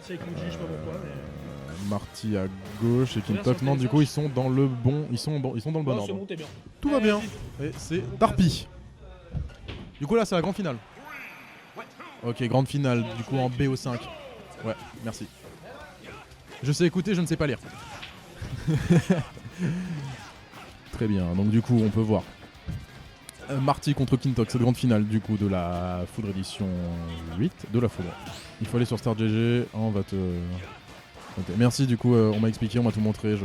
Marty avec Muji, je sais pas pourquoi, mais. Marty à gauche et Kintox. Non, du coup, ils sont dans le bon, ils sont dans le bon Oh, c'est ordre. bon, t'es bien. Tout va bien. Et c'est Darpi. Du coup, là, c'est la grande finale. Ok, grande finale, du coup, en BO5. Ouais, merci. Je sais écouter, je ne sais pas lire. Très bien, donc du coup, on peut voir. Marty contre Kintox, cette grande finale du coup de la Foudre édition 8 de la Foudre. Il faut aller sur Star GG, on va te... Okay. Merci du coup, on m'a expliqué, on m'a tout montré,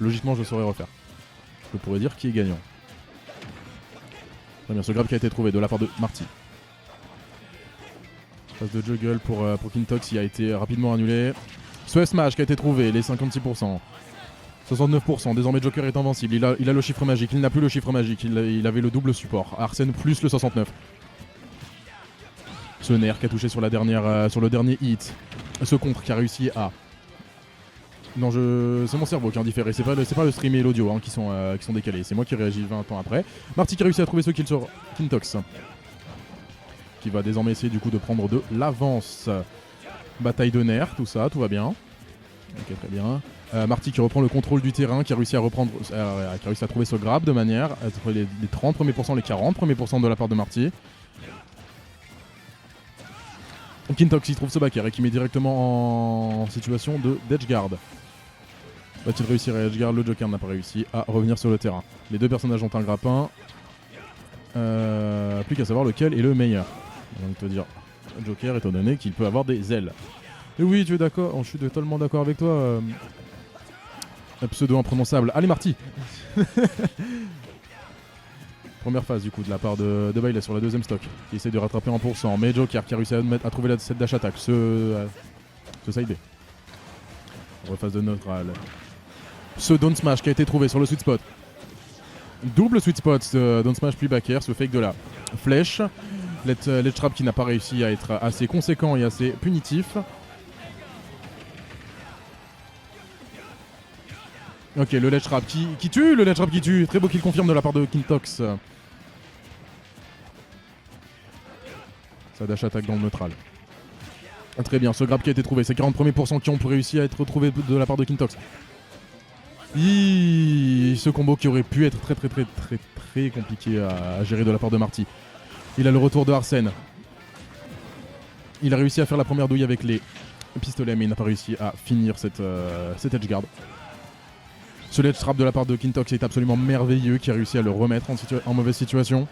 logiquement je saurais refaire. Je pourrais dire qui est gagnant. Très bien, ce grab qui a été trouvé de la part de Marty. Phase de juggle pour Kintox, il a été rapidement annulé. Ce smash qui a été trouvé, les 56%. 69%, désormais Joker est invincible, il a le chiffre magique, il n'a plus le chiffre magique, il avait le double support, Arsène plus le 69. Ce nerf qui a touché sur, sur le dernier hit, ce contre qui a réussi à... Non, c'est mon cerveau qui est en différé, c'est pas le stream et l'audio hein, qui sont décalés, c'est moi qui réagis 20 ans après. Marty qui a réussi à trouver ce kill sur Kintox, qui va désormais essayer du coup de prendre de l'avance. Bataille de nerfs, tout ça, tout va bien. Ok, très bien. Marty qui reprend le contrôle du terrain, qui a réussi à trouver ce grab de manière à trouver les 30 premiers pourcents, les 40 premiers pourcents de la part de Marty. Kintox il trouve ce backer et qui met directement en situation de d'edgeguard. Va-t-il réussir à edgeguard? Le Joker n'a pas réussi à revenir sur le terrain. Les deux personnages ont un grappin. Plus qu'à savoir lequel est le meilleur. J'ai envie de te dire, Joker étant donné qu'il peut avoir des ailes. Et oui, tu es d'accord, je suis totalement d'accord avec toi. Pseudo imprononçable. Allez Marty. Première phase du coup de la part de Bailey sur la deuxième stock qui essaie de rattraper 1%. Mais Joker qui a réussi à trouver cette dash attack, ce side B. Rephase de neutral. Ce down smash qui a été trouvé sur le sweet spot. Double sweet spot, down smash puis back air, ce fake de la flèche. Ledge trap qui n'a pas réussi à être assez conséquent et assez punitif. Ok, le ledge trap qui tue, le ledge trap qui tue. Très beau kill confirme de la part de Kintox. Sa dash attack dans le neutral. Très bien, ce grab qui a été trouvé, c'est 40 premiers pourcents qui ont réussi à être retrouvés de la part de Kintox. Ce combo qui aurait pu être très compliqué à gérer de la part de Marty. Il a le retour de Arsène. Il a réussi à faire la première douille avec les pistolets, mais il n'a pas réussi à finir cet edgeguard. Ce ledge trap de la part de Kintox est absolument merveilleux, qui a réussi à le remettre en mauvaise situation.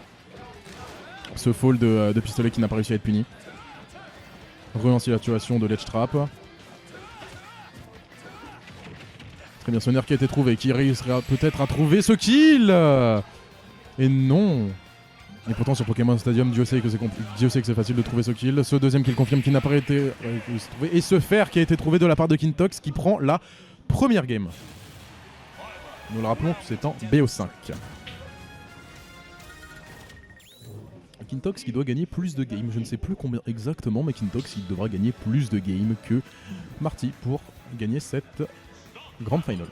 Ce fall de pistolet qui n'a pas réussi à être puni. En situation de ledge trap. Très bien, ce nerf qui a été trouvé, qui réussira peut-être à trouver ce kill. Et non. Et pourtant sur Pokémon Stadium, Dieu sait que c'est facile de trouver ce kill. Ce deuxième kill confirme qu'il n'a pas été trouvé. Et ce fer qui a été trouvé de la part de Kintox qui prend la première game. Nous le rappelons, c'est en BO5. Kintox qui doit gagner plus de games. Je ne sais plus combien exactement, mais Kintox il devra gagner plus de games que Marty pour gagner cette grande finale.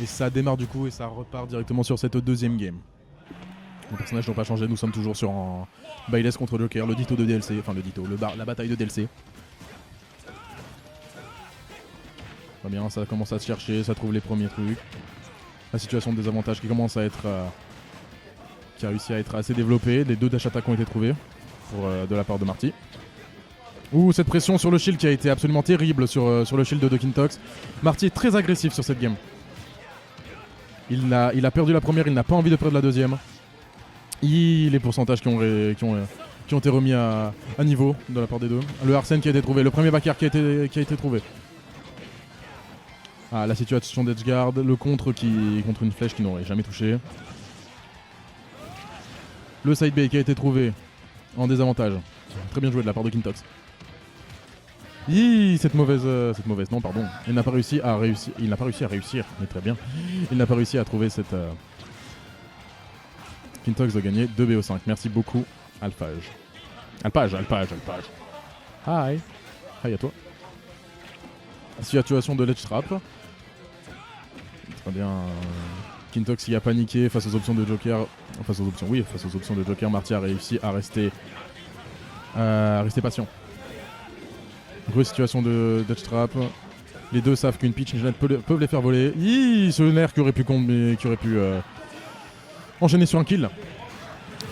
Et ça démarre du coup et ça repart directement sur cette deuxième game. Les personnages n'ont pas changé, nous sommes toujours sur un Bayless contre Joker, le ditto de DLC, enfin le ditto, la bataille de DLC. Très bien, ça commence à se chercher, ça trouve les premiers trucs. La situation de désavantage qui commence à être... qui a réussi à être assez développée. Les deux dash attack ont été trouvés de la part de Marty. Ouh, cette pression sur le shield qui a été absolument terrible sur le shield de Kintox. Marty est très agressif sur cette game. Il a perdu la première, il n'a pas envie de perdre la deuxième. Les pourcentages qui ont été remis à niveau de la part des deux. Le Arsène qui a été trouvé, le premier backer qui a été trouvé. Ah, la situation d'edgeguard, le contre une flèche qui n'aurait jamais touché. Le side B qui a été trouvé en désavantage. Très bien joué de la part de Kintox. Cette mauvaise, non pardon. Il n'a pas réussi à réussir, mais très bien. Il n'a pas réussi à trouver cette... Kintox doit gagner 2 BO5. Merci beaucoup, Alphage. Alphage. Hi à toi. Situation de ledge trap. Très bien. Kintox qui a paniqué face aux options de Joker Face aux options, oui, face aux options de Joker, Marty a réussi à rester patient. Grosse situation de Death Trap. Les deux savent qu'une pitch net peuvent les faire voler. Ce nerf qui aurait pu enchaîner sur un kill.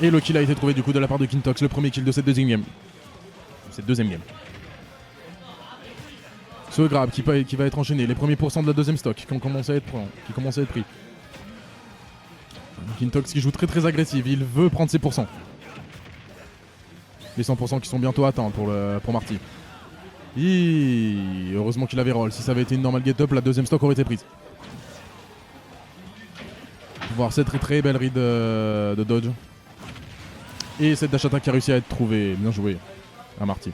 Et le kill a été trouvé du coup de la part de Kintox, le premier kill de cette deuxième game. Ce grab qui va être enchaîné, les premiers pourcents de la deuxième stock qui commencent à être pris. Kintox qui joue très très agressif, il veut prendre ses pourcents. Les 100% qui sont bientôt atteints pour Marty. Heureusement qu'il avait roll, si ça avait été une normal get up, la deuxième stock aurait été prise. Voir cette très très belle read de dodge. Et cette dash attack qui a réussi à être trouvée, bien joué à Marty.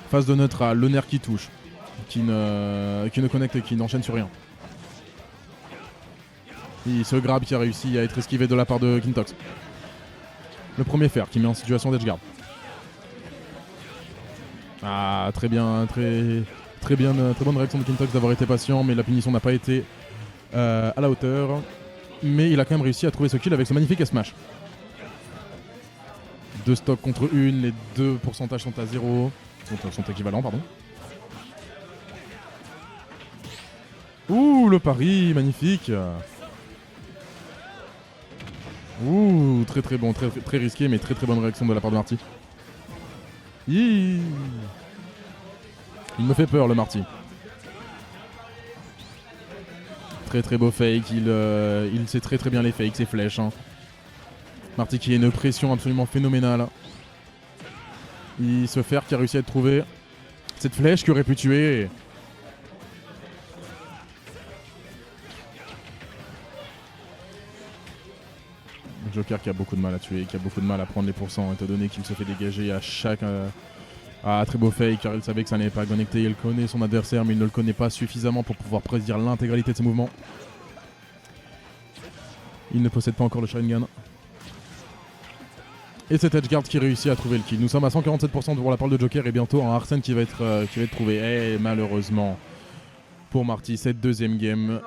Phase de neutral, le nerf qui touche, qui ne connecte et qui n'enchaîne sur rien. Et ce grab qui a réussi à être esquivé de la part de Kintox. Le premier fer qui met en situation d'edgeguard. Très bien, très bonne réaction de Kintox d'avoir été patient, mais la punition n'a pas été à la hauteur. Mais il a quand même réussi à trouver ce kill avec ce magnifique smash. 2 stocks contre 1, les 2 pourcentages sont à 0. Sont équivalents, pardon. Le pari, magnifique. Très très bon, très risqué, mais très très bonne réaction de la part de Marty. Il me fait peur, le Marty. Très très beau fake, il sait très très bien les fakes, ses flèches. Marty qui a une pression absolument phénoménale. Ce fer qui a réussi à être trouvé. Cette flèche qui aurait pu tuer. Joker qui a beaucoup de mal à tuer, qui a beaucoup de mal à prendre les pourcents, étant donné qu'il se fait dégager à chaque... très beau fake, car il savait que ça n'allait pas connecter. Il connaît son adversaire, mais il ne le connaît pas suffisamment pour pouvoir prédire l'intégralité de ses mouvements. Il ne possède pas encore le Sharingan. Et cet edgeguard qui réussit à trouver le kill. Nous sommes à 147% pour la part de Joker et bientôt un Arsène qui va être trouvé. Et malheureusement pour Marty, cette deuxième game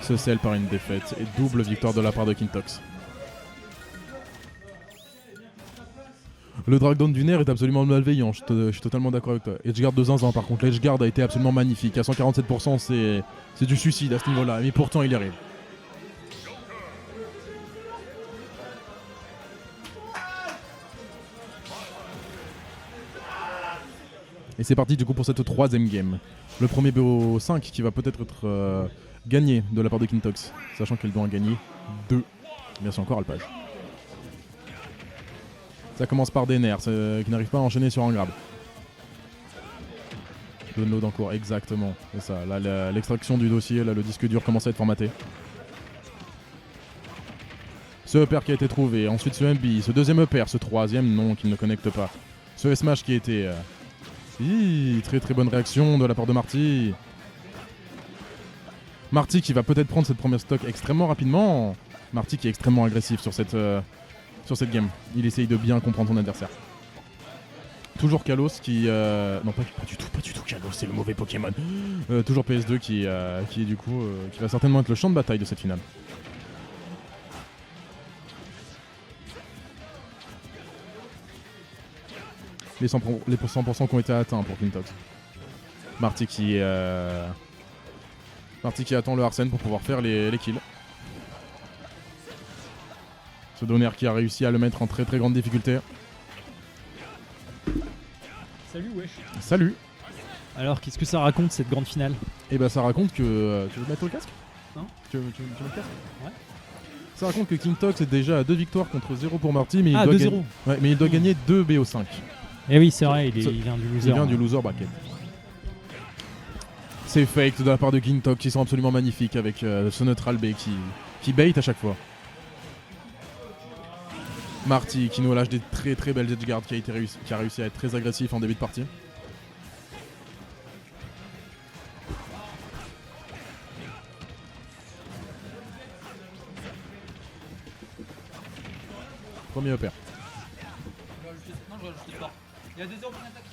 se scelle par une défaite et double victoire de la part de Kintox. Le drag down du nerf est absolument malveillant, je suis totalement d'accord avec toi. Edgeguard de zinzin par contre, l'edgeguard a été absolument magnifique. À 147% c'est du suicide à ce niveau-là, mais pourtant il y arrive. Et c'est parti du coup pour cette troisième game. Le premier BO5 qui va peut-être être gagné de la part de Kintox, sachant qu'elle doit en gagner 2. Merci encore Alpage. Ça commence par des nerfs qui n'arrivent pas à enchaîner sur un grab. De node en cours, exactement. C'est ça. Là, l'extraction du dossier, là, le disque dur commence à être formaté. Ce upper qui a été trouvé, ensuite ce MB, ce deuxième upper, ce troisième, non, qui ne connecte pas. Ce smash qui a été... très très bonne réaction de la part de Marty. Marty qui va peut-être prendre cette première stock extrêmement rapidement. Marty qui est extrêmement agressif sur cette game. Il essaye de bien comprendre son adversaire. Toujours Kalos qui... Non, pas du tout Kalos, c'est le mauvais Pokémon. Toujours PS2 qui du coup qui va certainement être le champ de bataille de cette finale. Les 100% qui ont été atteints pour Kintox. Marty qui attend le Arsène pour pouvoir faire les kills. Ce Donner qui a réussi à le mettre en très très grande difficulté. Salut wesh. Salut. Alors qu'est-ce que ça raconte cette grande finale? Et bah ça raconte que... tu veux mettre le casque? Non. Tu veux le casque? Ouais. Ça raconte que Kintox est déjà à 2 victoires contre 0 pour Marty, mais il doit gagner 2 BO5. Eh oui c'est vrai, il vient du loser. Il vient du loser bracket. C'est fake de la part de Kintox qui sont absolument magnifiques avec ce neutral B qui bait à chaque fois. Marty qui nous lâche des très très belles edgeguards qui a réussi à être très agressif en début de partie. Premier upper. Non, je rajoute pas. Il y a 2 0 pour l'attaque.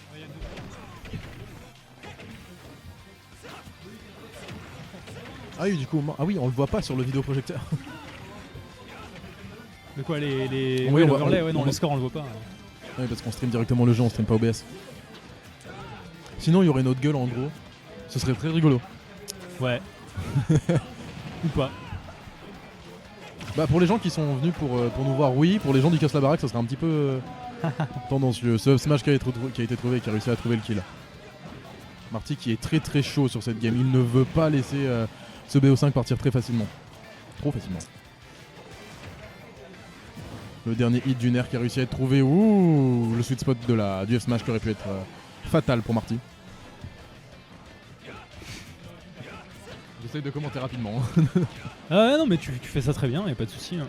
Ah oui, du coup, ah oui, on le voit pas sur le vidéoprojecteur. De quoi les Oui, ouais, on voit- l'overlay, ouais, non, on- le score on le voit pas. Oui, parce qu'on stream directement le jeu, on stream pas OBS. Sinon, il y aurait notre gueule en gros. Ce serait très rigolo. Ouais. Ou pas. Bah, pour les gens qui sont venus pour nous voir, oui. Pour les gens du Casse la Baraque, ça serait un petit peu tendancieux. Ce Smash qui a été trouvé, qui a réussi à trouver le kill. Marty qui est très très chaud sur cette game. Il ne veut pas laisser ce BO5 partir très facilement. Trop facilement. Le dernier hit du nerf qui a réussi à être trouvé. Ouh, le sweet spot du F-Smash qui aurait pu être fatal pour Marty. J'essaye de commenter rapidement. Ah ouais, non, mais tu fais ça très bien, y a pas de souci. Hein.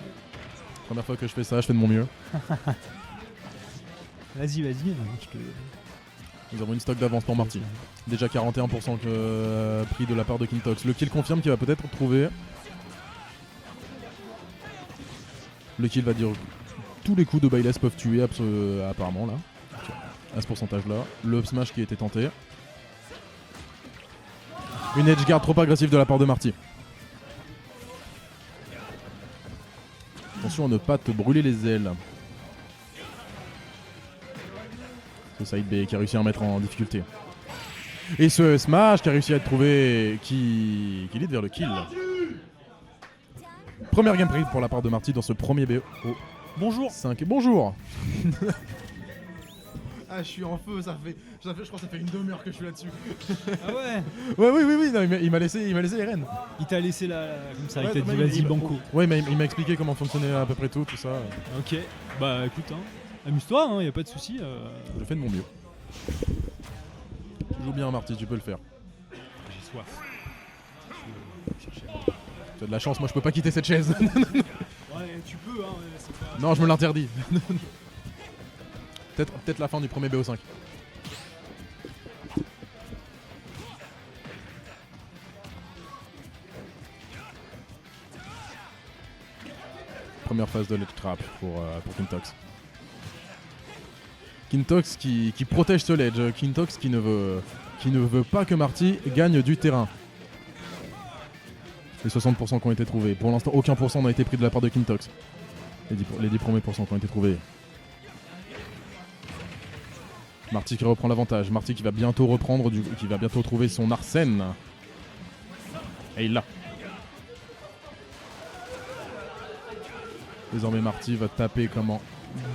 Première fois que je fais ça, je fais de mon mieux. Vas-y, je te. Nous avons une stock d'avance pour Marty. Déjà 41% pris de la part de Kintox. Le kill confirme qu'il va peut-être trouver. Le kill va dire tous les coups de Bayless peuvent tuer apparemment là. À ce pourcentage là. Le up smash qui a été tenté. Une edge guard trop agressive de la part de Marty. Attention à ne pas te brûler les ailes. Ce side B qui a réussi à mettre en difficulté. Et ce smash qui a réussi à être trouvé qui lead vers le kill. Première game prise pour la part de Marty dans ce premier BO. Bonjour. 5. Bonjour. Ah, je suis en feu, je crois que ça fait une demi-heure que je suis là-dessus. Ah ouais. Oui, non, il m'a laissé les rênes. Il t'a laissé là comme ça, Ouais, il t'a dit mais vas-y banco. Ouais, mais il m'a expliqué comment fonctionnait à peu près tout ça. Ok. Bah écoute, hein. Amuse-toi, hein, y a pas de souci. Je fais de mon mieux. Tu joues bien, Marty, tu peux le faire. J'ai soif. Tu as de la chance, moi je peux pas quitter cette chaise. Ouais, tu peux, hein. C'est pas... Non, je me l'interdis. Peut-être la fin du premier BO5. Première phase de ledge trap pour Kintox. Kintox qui protège ce ledge. Kintox qui ne veut pas que Marty gagne du terrain. Les 60% qui ont été trouvés. Pour l'instant, aucun pourcent n'a été pris de la part de Kintox. Les 10 premiers pourcents qui ont été trouvés. Marty qui reprend l'avantage. Marty qui va bientôt reprendre, qui va bientôt trouver son Arsène. Et il l'a. Désormais, Marty va taper comme un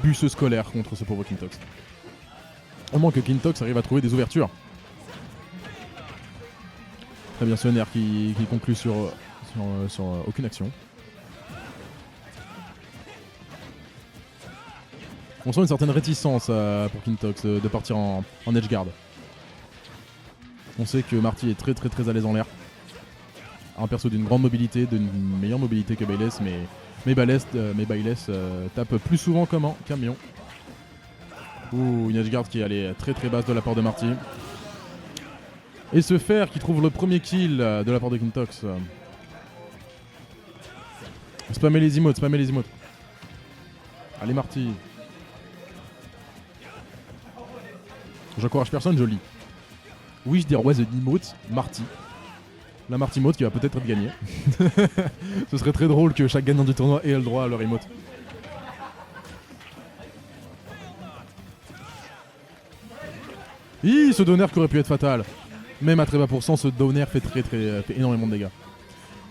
busseux scolaire contre ce pauvre Kintox. Au moins que Kintox arrive à trouver des ouvertures. Très bien, ce nerf qui conclut sur aucune action. On sent une certaine réticence pour Kintox de partir en edge guard. On sait que Marty est très à l'aise en l'air. Un perso d'une grande mobilité, d'une meilleure mobilité que Bayless, mais Bayless tape plus souvent comme un camion. Ouh, une edge guard qui est allée très basse de la part de Marty. Et ce fer qui trouve le premier kill de la part de Kintox. Spammez les emotes. Allez Marty. J'encourage personne, je lis. Wish there was an emote, Marty. La Marty Mote qui va peut-être gagner. Ce serait très drôle que chaque gagnant du tournoi ait le droit à leur emote. Ce donner qui aurait pu être fatal. Même à très bas pourcent, ce donner fait énormément de dégâts.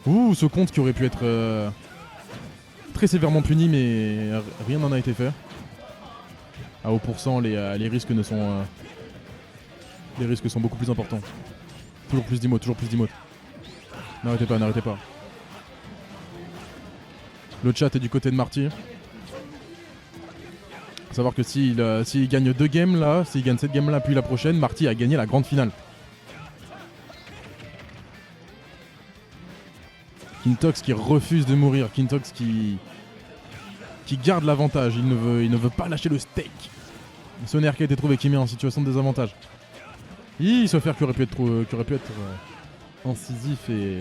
Ouh, ce compte qui aurait pu être très sévèrement puni, mais rien n'en a été fait. À haut pourcent, les risques sont beaucoup plus importants. Toujours plus d'emotes. N'arrêtez pas. Le chat est du côté de Marty. Faut savoir que s'il gagne 2 games là, s'il gagne cette game là puis la prochaine, Marty a gagné la grande finale. Kintox qui refuse de mourir, Kintox qui garde l'avantage, il ne veut pas lâcher le steak. Ce nerf qui a été trouvé qui met en situation de désavantage. Ce fer qui aurait pu être incisif et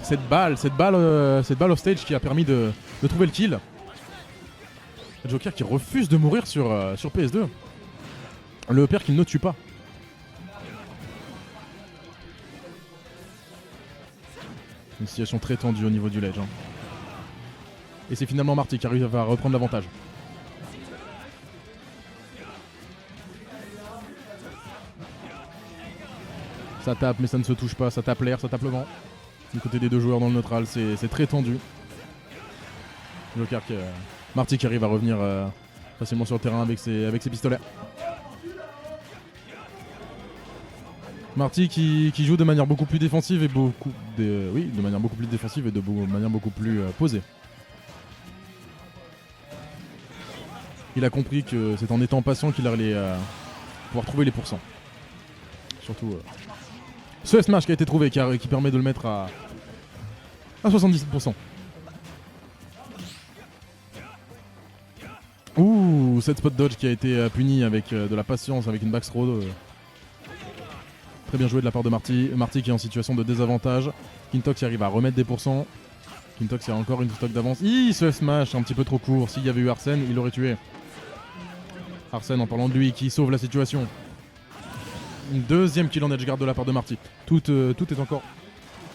cette balle off stage qui a permis de trouver le kill. Le Joker qui refuse de mourir sur PS2. Le père qui ne tue pas. Une situation très tendue au niveau du ledge. Hein. Et c'est finalement Marty qui arrive à reprendre l'avantage. Ça tape mais ça ne se touche pas, ça tape l'air, ça tape le vent. Du côté des deux joueurs dans le neutral, c'est très tendu. Marty qui arrive à revenir facilement sur le terrain avec ses pistolets. Marty qui joue de manière beaucoup plus défensive et de manière beaucoup plus défensive et de manière beaucoup plus posée. Il a compris que c'est en étant patient qu'il allait pouvoir trouver les pourcents. Surtout ce smash qui a été trouvé qui permet de le mettre à 77%. Ouh, cette spot dodge qui a été puni avec de la patience, avec une backthrow. Très bien joué de la part de Marty. Marty qui est en situation de désavantage. Kintox arrive à remettre des pourcents. Kintox a encore une stock d'avance. Ce smash un petit peu trop court. S'il y avait eu Arsène, il l'aurait tué. Arsène, en parlant de lui, qui sauve la situation. Une deuxième kill en edgeguard de la part de Marty. Tout est encore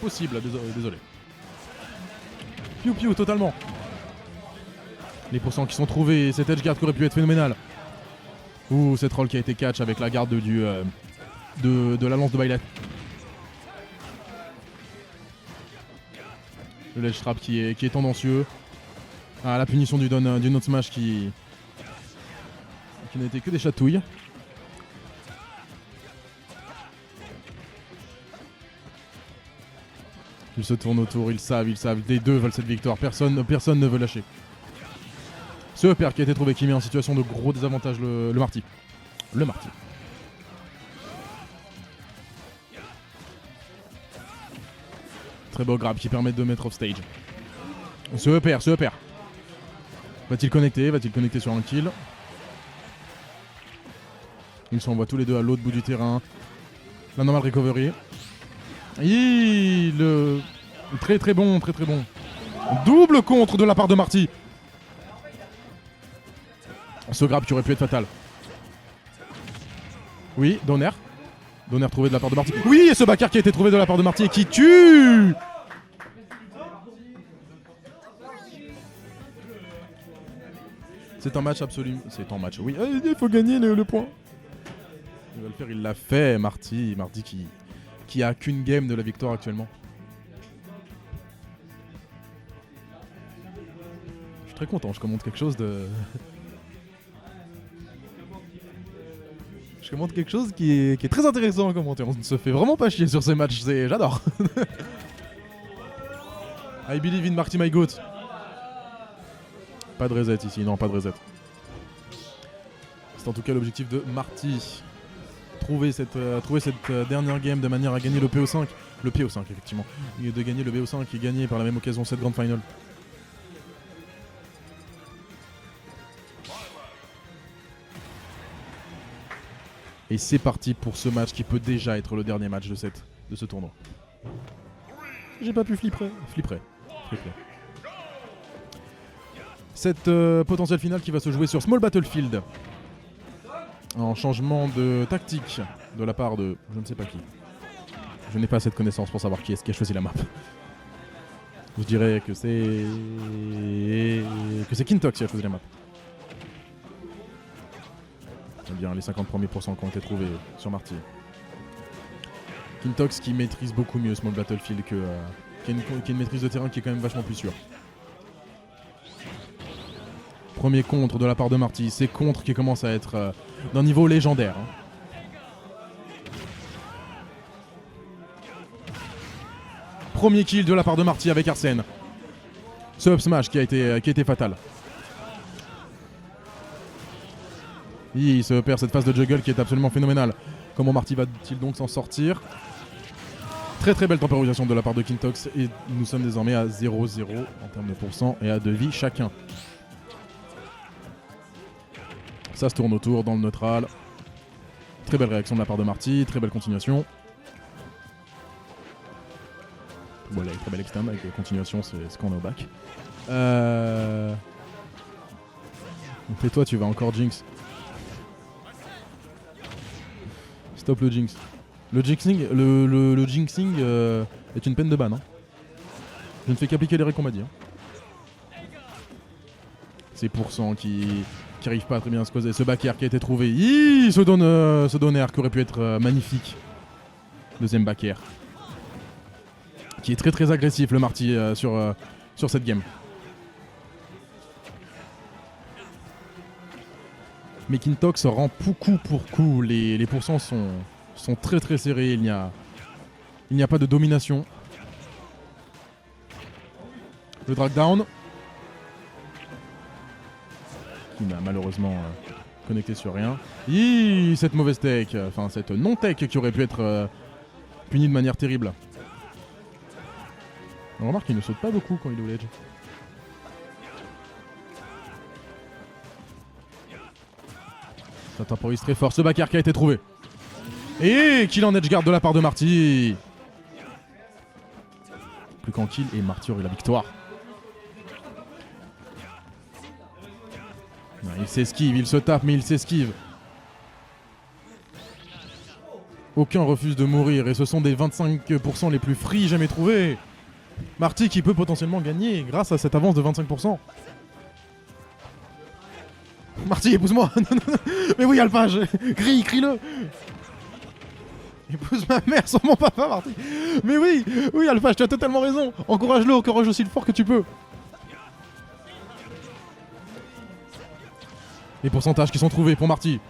possible, désolé. Piu piu, totalement. Les pourcents qui sont trouvés, cet edgeguard qui aurait pu être phénoménal. Ouh, cette roll qui a été catch avec la garde de la lance de Bailet. Le ledge trap qui est tendancieux. La punition du autre smash qui n'était que des chatouilles. Ils se tournent autour, ils savent. Les deux veulent cette victoire. Personne ne veut lâcher. Ce upper qui a été trouvé qui met en situation de gros désavantage le Marty. Le Marty. Très beau grab qui permet de mettre off stage. Ce upper. Va-t-il connecter sur un kill? Ils s'envoient tous les deux à l'autre bout du terrain. La normal recovery. Très bon. Double contre de la part de Marty. Ce grab qui aurait pu être fatal. Oui, Donner. Donner trouvé de la part de Marty. Oui, et ce backer qui a été trouvé de la part de Marty et qui tue. C'est un match absolu. Oui, il faut gagner le point. Il va le faire, il l'a fait, Marty. Marty qui a qu'une game de la victoire actuellement. Je suis très content, je commente quelque chose de... Je commente quelque chose qui est très intéressant à commenter. On ne se fait vraiment pas chier sur ces matchs, j'adore. I believe in Marty my goat. Pas de reset ici, non, pas de reset. C'est en tout cas l'objectif de Marty. Trouver cette dernière game de manière à gagner le PO5. Le PO5, effectivement. De gagner le BO5 et gagner par la même occasion cette grande finale. Et c'est parti pour ce match qui peut déjà être le dernier match de ce tournoi. J'ai pas pu flipper. Cette potentielle finale qui va se jouer sur Small Battlefield. En changement de tactique de la part de je ne sais pas qui. Je n'ai pas assez de connaissances pour savoir qui est-ce qui a choisi la map. Je dirais que c'est Kintox qui a choisi la map. Eh bien, les 50 premiers pourcents qui ont été trouvés sur Marty. Kintox qui maîtrise beaucoup mieux Small Battlefield qui a une maîtrise de terrain qui est quand même vachement plus sûre. Premier contre de la part de Marty. C'est contre qui commence à être d'un niveau légendaire. Premier kill de la part de Marty avec Arsène. Ce up smash qui a été fatal. Il se perd cette phase de juggle qui est absolument phénoménale. Comment Marty va-t-il donc s'en sortir? Très belle temporisation de la part de Kintox et nous sommes désormais à 0-0 en termes de pourcents et à 2 vies chacun. Ça se tourne autour dans le neutral. Très belle réaction de la part de Marty, très belle continuation. Voilà, très belle extend avec continuation, c'est ce qu'on est au bac. Et toi, tu vas encore jinx. Stop le jinx. Le jinxing, le jinxing est une peine de ban. Hein. Je ne fais qu'appliquer les règles qu'on m'a dit. C'est Pourcent qui arrive pas à très bien se poser. Ce back air qui a été trouvé. Se donne air qui aurait pu être magnifique. Deuxième back air. Qui est très très agressif le Marty sur cette game. Mekintox rend coup pour coup. Les pourcents sont très très serrés. Il n'y a pas de domination. Le drag down. Qui n'a malheureusement connecté sur rien. Cette mauvaise tech. Enfin cette non-tech qui aurait pu être punie de manière terrible. On remarque qu'il ne saute pas beaucoup quand il est au ledge. Ça temporise très fort. Ce back air qui a été trouvé. Et kill en edge guard de la part de Marty. Plus qu'en kill et Marty aurait la victoire. Non, il s'esquive, il se tape mais il s'esquive. Aucun refuse de mourir et ce sont des 25% les plus free jamais trouvés. Marty qui peut potentiellement gagner grâce à cette avance de 25%. Marty, épouse-moi. Mais oui, Alphage. Crie-le. Épouse ma mère sans mon papa, Marty. Mais oui, Alphage, tu as totalement raison. Encourage-le, encourage aussi le fort que tu peux. Les pourcentages qui sont trouvés pour Marty.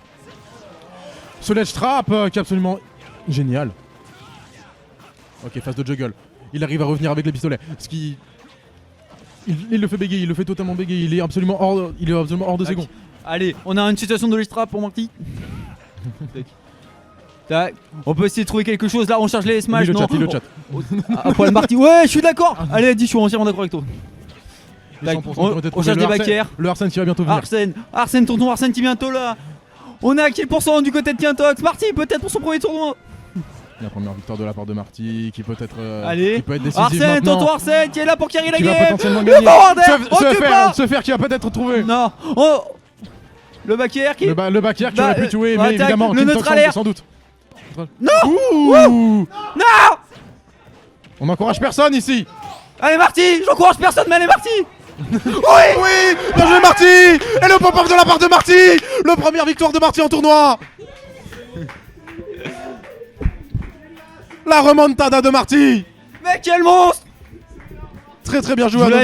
Ce ledge trap qui est absolument génial. Ok, phase de juggle. Il arrive à revenir avec les pistolets. Ce qui... Il le fait bégayer, il le fait totalement bégayer. Il est absolument hors de second. Allez, on a une situation de ledge trap pour Marty. Tac. On peut essayer de trouver quelque chose là, on charge les smash. Lis Non, le chat. à poil Marty. Ouais, je suis d'accord. Allez, dis, je suis entièrement d'accord avec toi. Les 100% qui ont été On trouvés. cherche Le des Arsène- backers. Le Arsène qui va bientôt venir. Arsène, tonton Arsène qui est bientôt là. On a kill % du côté de Quintox. Marty, peut-être pour son premier tournoi. La première victoire de la part de Marty qui peut être, Allez, qui peut être décisive Arsène, maintenant. tonton Arsène qui est là pour carry la Qui va game. potentiellement Le gagner. forward air, occupe pas. Se faire qui va peut-être trouver. Non, oh. Le back air qui... Le back air qui Bah, aurait pu tuer, bah, mais tac, évidemment, le Kim neutral Toxon, air. sans doute. Non. Ouh. Non. On n'encourage personne ici. Allez Marty, j'encourage personne mais allez Marty. Oui, bien joué Marty. Et le pop-up de la part de Marty. Le première victoire de Marty en tournoi. La remontada de Marty. Mais quel monstre. Très très bien joué. Je à l'avais